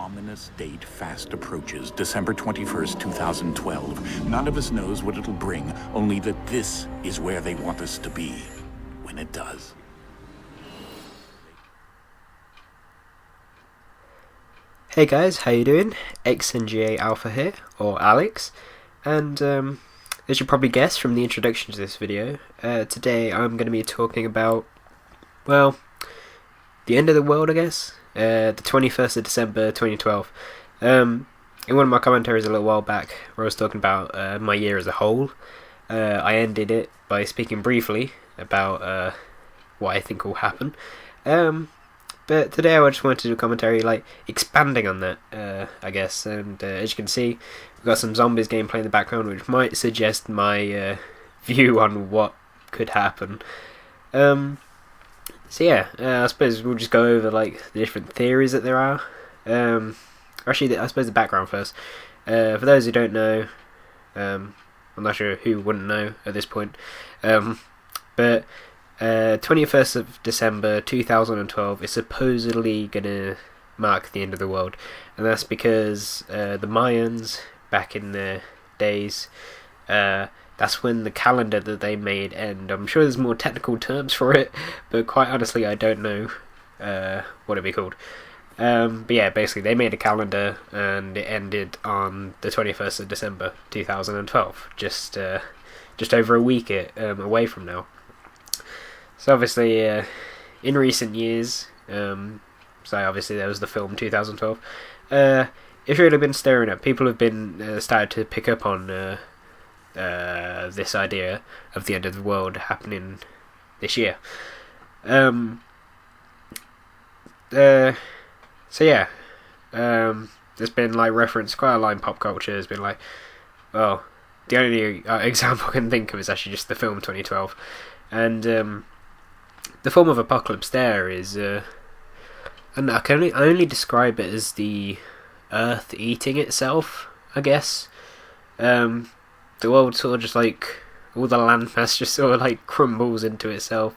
ominous date fast approaches, December 21st, 2012. None of us knows what it'll bring, only that this is where they want us to be when it does. Hey guys, how you doing? XNGA Alpha here, or Alex, and as you probably guessed from the introduction to this video, today I'm going to be talking about, well, the end of the world, I guess, the 21st of December 2012. In one of my commentaries a little while back, where I was talking about my year as a whole, I ended it by speaking briefly about what I think will happen. But today I just wanted to do a commentary, like, expanding on that, I guess, and as you can see, we've got some zombies gameplay in the background, which might suggest my view on what could happen. So yeah, I suppose we'll just go over, like, the different theories that there are. Actually, I suppose the background first. For those who don't know, I'm not sure who wouldn't know at this point, but 21st of December 2012 is supposedly going to mark the end of the world, and that's because the Mayans, back in their days, that's when the calendar that they made end. I'm sure there's more technical terms for it, but quite honestly I don't know what it'd be called. But yeah, basically they made a calendar and it ended on the 21st of December 2012, just over a week away from now. So obviously, in recent years, so obviously there was the film 2012, it's really been stirring up. People have been started to pick up on this idea of the end of the world happening this year. So yeah, there's been like reference quite a lot in pop culture. There's been like, well, the only example I can think of is actually just the film 2012, and the form of apocalypse there is, and I can only describe it as the Earth eating itself, I guess. The world sort of just like, all the landmass just sort of like crumbles into itself,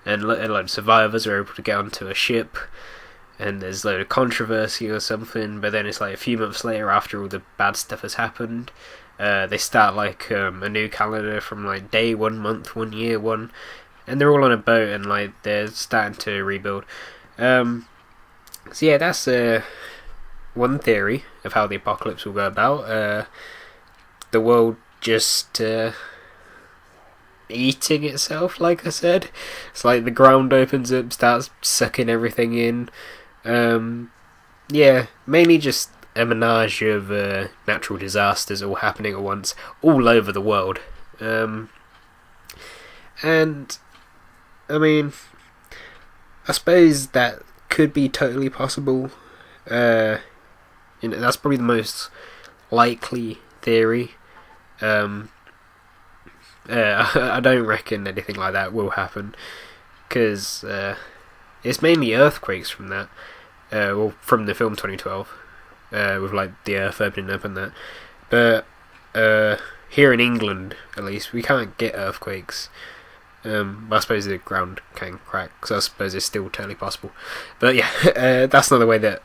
and like survivors are able to get onto a ship, and there's a load of controversy or something, but then it's like a few months later, after all the bad stuff has happened, they start like a new calendar from like day 1, month 1, year 1, and they're all on a boat and like they're starting to rebuild. So yeah, that's one theory of how the apocalypse will go about. The world just eating itself, like I said. It's like the ground opens up, starts sucking everything in. Yeah, mainly just a menage of natural disasters all happening at once, all over the world. And I mean, I suppose that could be totally possible. That's probably the most likely theory. I don't reckon anything like that will happen, because it's mainly earthquakes from that. Well, from the film 2012, with like the earth opening up and that. But here in England, at least, we can't get earthquakes. I suppose the ground can crack, so I suppose it's still totally possible. But yeah, that's not the way that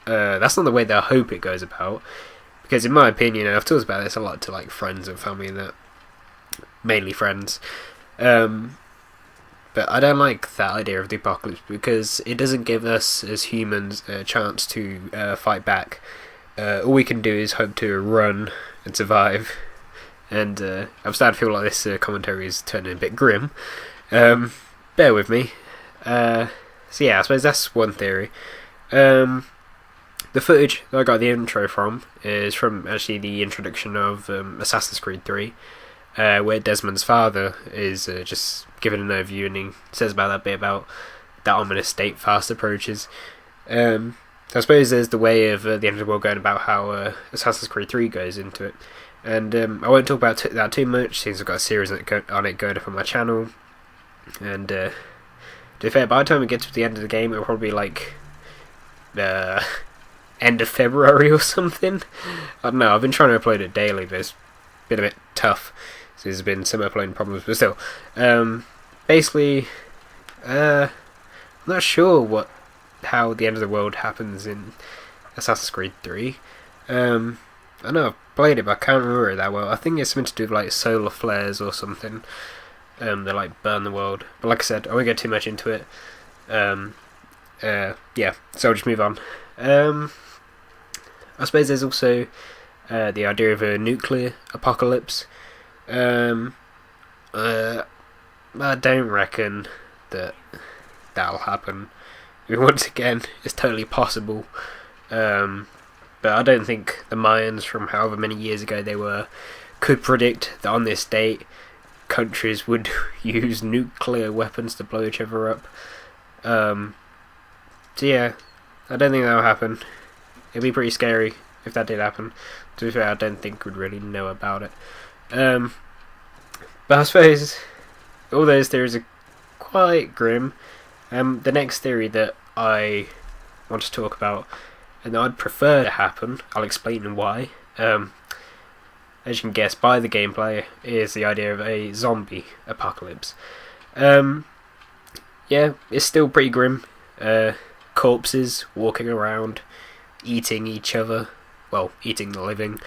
I hope it goes about. Because in my opinion, and I've talked about this a lot to like friends and family and that, mainly friends, but I don't like that idea of the apocalypse, because it doesn't give us as humans a chance to fight back. All we can do is hope to run and survive. And I'm starting to feel like this commentary is turning a bit grim. Bear with me. So yeah, I suppose that's one theory. The footage that I got the intro from is from actually the introduction of Assassin's Creed 3, where Desmond's father is just giving an overview, and he says about that bit about that ominous date fast approaches. So I suppose there's the way of the end of the world going about how Assassin's Creed 3 goes into it. And I won't talk about that too much, since I've got a series on it going up on my channel. And to be fair, by the time we get to the end of the game, it'll probably be like end of February or something. I don't know, I've been trying to upload it daily, but it's been a bit tough, so there's been some uploading problems, but still. Basically, I'm not sure how the end of the world happens in Assassin's Creed 3. I know I've played it, but I can't remember it that well. I think it's something to do with like solar flares or something. They like burn the world. But like I said, I won't get too much into it. Yeah, so I'll just move on. I suppose there's also the idea of a nuclear apocalypse. I don't reckon that'll happen. I mean, once again, it's totally possible. But I don't think the Mayans, from however many years ago they were, could predict that on this date countries would use nuclear weapons to blow each other up. So yeah, I don't think that'll happen. It'd be pretty scary if that did happen. To be fair, I don't think we'd really know about it. But I suppose all those theories are quite grim. The next theory that I want to talk about, and that I'd prefer to happen, I'll explain why. As you can guess by the gameplay, is the idea of a zombie apocalypse. Yeah, it's still pretty grim. Corpses walking around, eating each other, well, eating the living.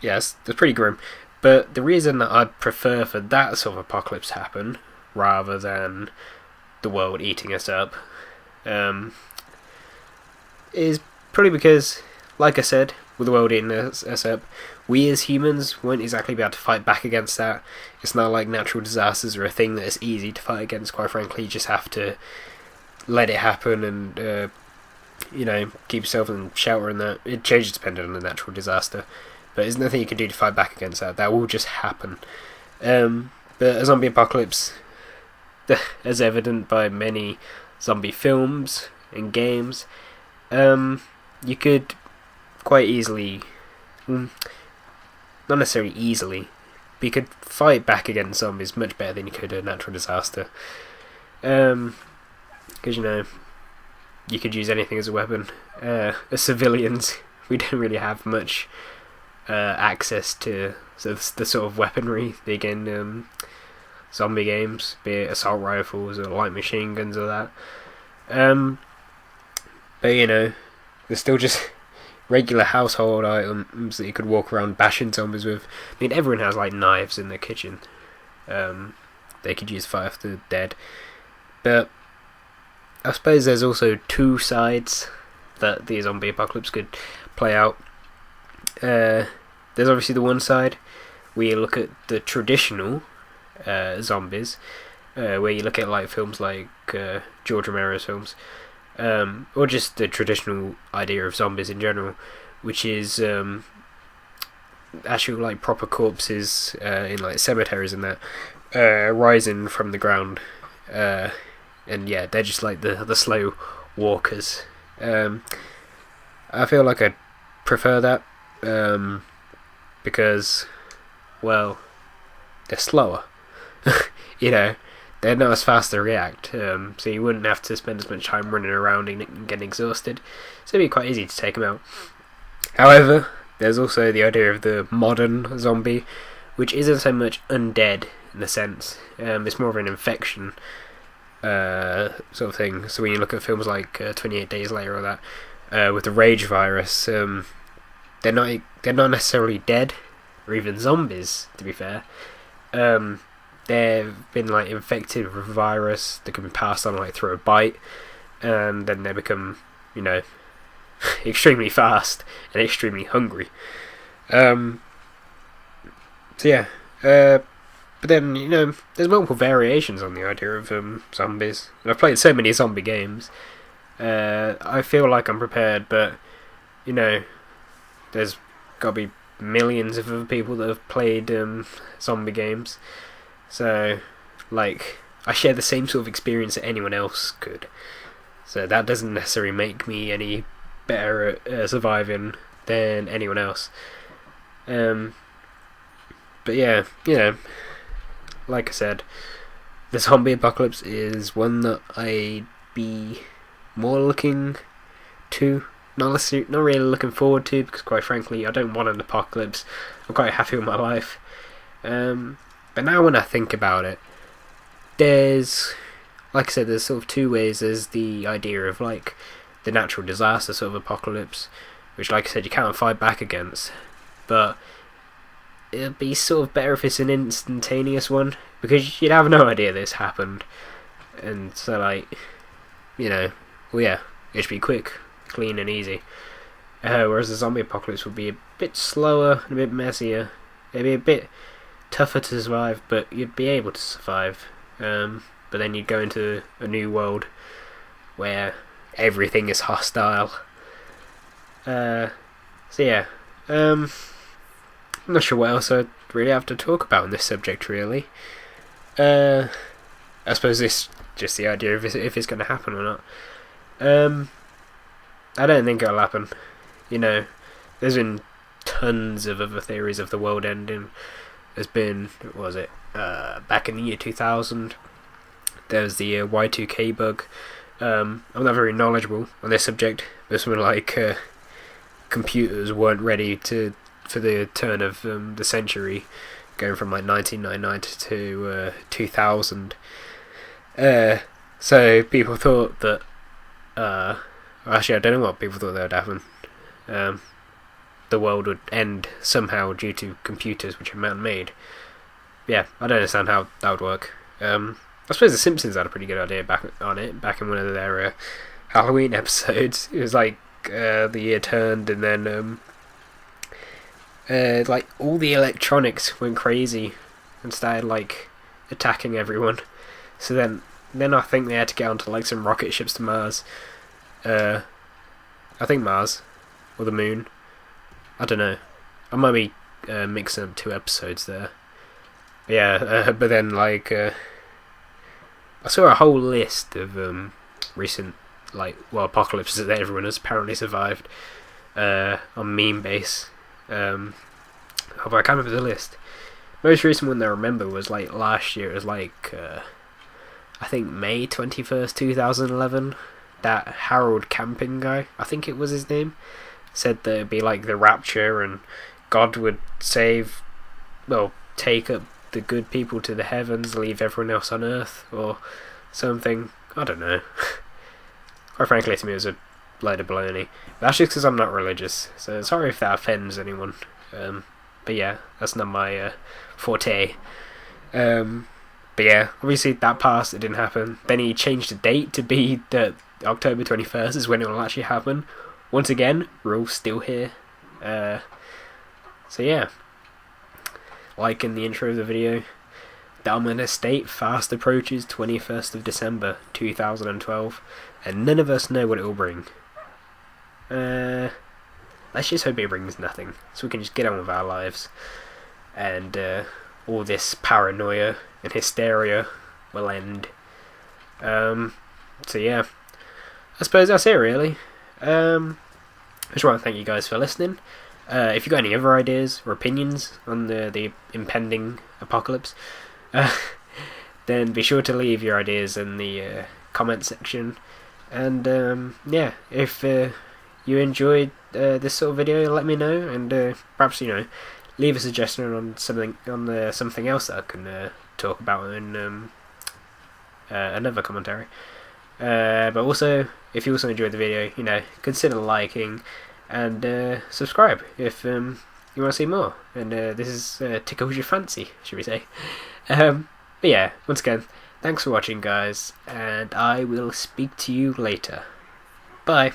Yes, it's pretty grim. But the reason that I'd prefer for that sort of apocalypse to happen, rather than the world eating us up, is probably because, like I said, with the world eating us up, we as humans won't exactly be able to fight back against that. It's not like natural disasters are a thing that is easy to fight against, quite frankly. You just have to let it happen and, keep yourself in shelter and that. It changes depending on the natural disaster. But there's nothing you can do to fight back against that. That will just happen. But a zombie apocalypse, as evident by many zombie films and games, you could quite easily, not necessarily easily, but you could fight back against zombies much better than you could a natural disaster. Because, you could use anything as a weapon. As civilians, we don't really have much access to the sort of weaponry they get in zombie games, be it assault rifles or light machine guns or that. But there's still just regular household items that you could walk around bashing zombies with. I mean, everyone has like knives in their kitchen. They could use fire for the dead. But I suppose there's also two sides that the zombie apocalypse could play out. There's obviously the one side where you look at the traditional zombies, where you look at like films like George Romero's films, or just the traditional idea of zombies in general, which is actual like proper corpses in like cemeteries and that, rising from the ground, and yeah, they're just like the slow walkers. I feel like I'd prefer that, because, well, they're slower. They're not as fast to react, so you wouldn't have to spend as much time running around and getting exhausted, so it'd be quite easy to take them out. However, there's also the idea of the modern zombie, which isn't so much undead in a sense. It's more of an infection sort of thing. So when you look at films like 28 Days Later or that, with the rage virus, they're not necessarily dead or even zombies, to be fair. They've been like infected with a virus that can be passed on like through a bite, and then they become, extremely fast and extremely hungry. So yeah, but then there's multiple variations on the idea of zombies. And I've played so many zombie games. I feel like I'm prepared, but there's got to be millions of other people that have played zombie games. So, like, I share the same sort of experience that anyone else could. So that doesn't necessarily make me any better at surviving than anyone else. But yeah, like I said, the zombie apocalypse is one that I'd be more looking to, not really looking forward to, because quite frankly, I don't want an apocalypse. I'm quite happy with my life. But now when I think about it, there's, like I said, there's sort of two ways. There's the idea of like the natural disaster sort of apocalypse, which, like I said, you can't fight back against. But it'd be sort of better if it's an instantaneous one, because you'd have no idea this happened. And so, like, you know, well, yeah, it should be quick, clean, and easy. Whereas the zombie apocalypse would be a bit slower and a bit messier. It'd be a bit tougher to survive, but you'd be able to survive. But then you'd go into a new world where everything is hostile. So yeah, I'm not sure what else I'd really have to talk about on this subject, really. I suppose this just the idea of if it's going to happen or not. I don't think it'll happen. You know, there's been tons of other theories of the world ending. There's been, what was it, back in the year 2000, there was the Y2K bug. I'm not very knowledgeable on this subject, but something like computers weren't ready for the turn of the century, going from like 1999 to 2000. So people thought that, actually I don't know what people thought that would happen. The world would end somehow due to computers which are man-made. Yeah, I don't understand how that would work. I suppose the Simpsons had a pretty good idea back in one of their Halloween episodes. It was like the year turned, and then like all the electronics went crazy and started like attacking everyone. So then I think they had to get onto like some rocket ships to Mars. I think Mars or the Moon. I don't know. I might be mixing up two episodes there. But yeah, but then like I saw a whole list of recent apocalypses that everyone has apparently survived on meme base. But I can't remember the list. Most recent one that I remember was like last year. It was like I think May 21st, 2011. That Harold Camping guy, I think it was his name, said that it'd be like the rapture and God would take up the good people to the heavens, leave everyone else on earth, or something. I don't know. Quite frankly, to me, it was a load of baloney. That's just because I'm not religious, so sorry if that offends anyone. But yeah, that's not my forte. But yeah, obviously that passed, it didn't happen. Then he changed the date to be the October 21st is when it will actually happen. Once again, we're all still here. So yeah, like in the intro of the video, the ominous date fast approaches 21st of December 2012, and none of us know what it will bring. Let's just hope it brings nothing, so we can just get on with our lives, and all this paranoia and hysteria will end. So yeah, I suppose that's it really. I just want to thank you guys for listening. If you've got any other ideas or opinions on the impending apocalypse, then be sure to leave your ideas in the comment section. And yeah, if you enjoyed this sort of video, let me know, and perhaps leave a suggestion on something else that I can talk about in another commentary. But also, if you also enjoyed the video, consider liking and subscribe if you want to see more. And this is tickles your fancy, should we say? But yeah, once again, thanks for watching, guys, and I will speak to you later. Bye.